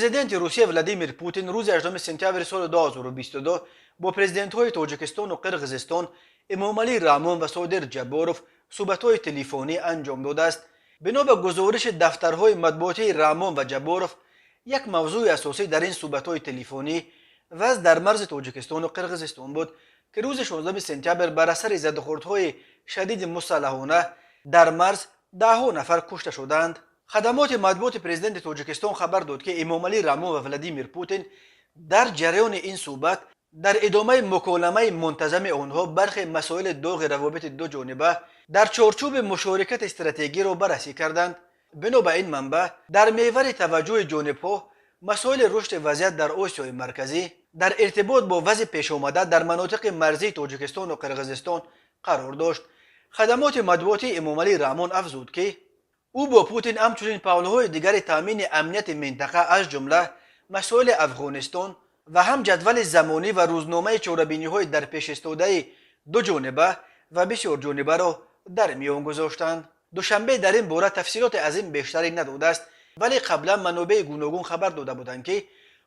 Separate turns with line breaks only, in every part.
پرزیدنت روسیه ولادیمیر پوتین روز 18 سپتامبر سال 2022 با پرزیدنت‌های تاجیکستان و قرقیزستان امامعلی رامون و صادر جباروف صحبت‌های تلفنی انجام داده است. بنا به گزارش دفترهای مطبوعاتی رامون و جباروف، یک موضوع اساسی در این صحبت‌های تلفنی وضع در مرز تاجیکستان و قرقیزستان بود که روز 16 سپتامبر بر اثر زدخوردهای شدید مسلحانه در مرز 10 نفر کشته شدند. خدمات مطبوعات پرزیدنت تاجیکستان خبر داد که امامعلی رامون و ولادیمیر پوتین در جریان این صحبت در ادامه مکالمه منتظم آنها برخی مسائل داغ روابط دو جانبه در چارچوب مشارکت استراتژیکی را بررسی کردند. بنا به این منبع در محور توجه جانبها مسائل رشد وضعیت در آسیای مرکزی در ارتباط با وضع پیش آمده در مناطق مرزی تاجیکستان و قرقیزستان قرار داشت. خدمات مطبوعاتی امامعلی رامون افزود که او با پوتین همچنین پهلوهای دیگر تامین امنیت منطقه از جمله مسائل افغانستان و هم جدول زمانی و روزنامه چاره‌بینی‌های در پیش استاده دو جانبه و بسیار جانبه را در میان گذاشتند. دوشنبه در این باره تفصیلات از این بیشتری نداده است، ولی قبلا منابع گوناگون خبر داده بودند که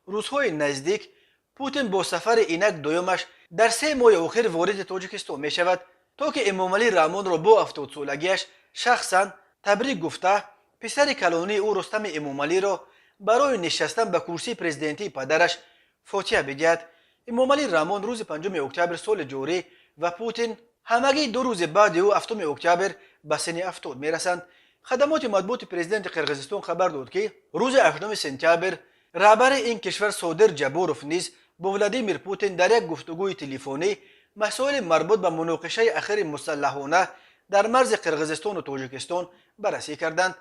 روزهای نزدیک پوتین با سفر اینک دویمش در 3 ماه آخر وارد تاجیکستان می شود تا که امامعلی رامون را با 70 سالگیش شخصا تبریک گفته پسر کلانی او رستم امامعلی را برای نشستن به کرسی پرزیدنتی پدرش فاتحه بگوید. امامعلی رامون روز 5 اکتبر سال جاری و پوتین همگی 2 روز بعد او 7 اکتبر به سن 70 میرسند. خدمات مطبوعات پرزیدنت قرقیزستان خبر داد که روز 18 سپتامبر رهبر این کشور صادر جباروف نیز با ولادیمیر پوتین در یک گفتگوی تلفنی مسائل مربوط به مناقشه اخیر مسلحانه در مرز قرقیزستان و تاجیکستان بررسی کردند.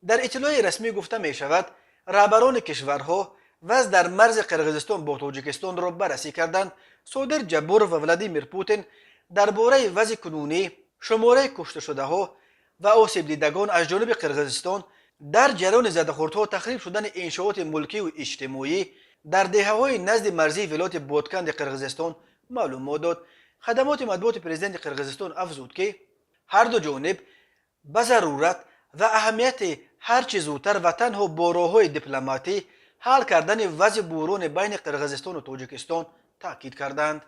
در اطلاع رسمی گفته می شود رهبران کشورها وضع در مرز قرقیزستان با تاجیکستان را بررسی کردند. صادر جباروف و ولادیمیر پوتین درباره وضع کنونی، شماره کشته شده ها و آسیب دیدگان از جانب قرقیزستان در جریان زده‌خوردها تخریب شدن انشاءات ملکی و اجتماعی در دهه‌های نزد مرزی ولایت بادکند قرقیزستان معلومات داد. خدمات مطبوعات پرزیدنت قرقیزستان افزود که هر دو جانب به ضرورت و اهمیت هرچه زودتر و تنها با راه‌های دیپلماتی حل کردن وضع بحران بین قرقیزستان و تاجیکستان تاکید کردند.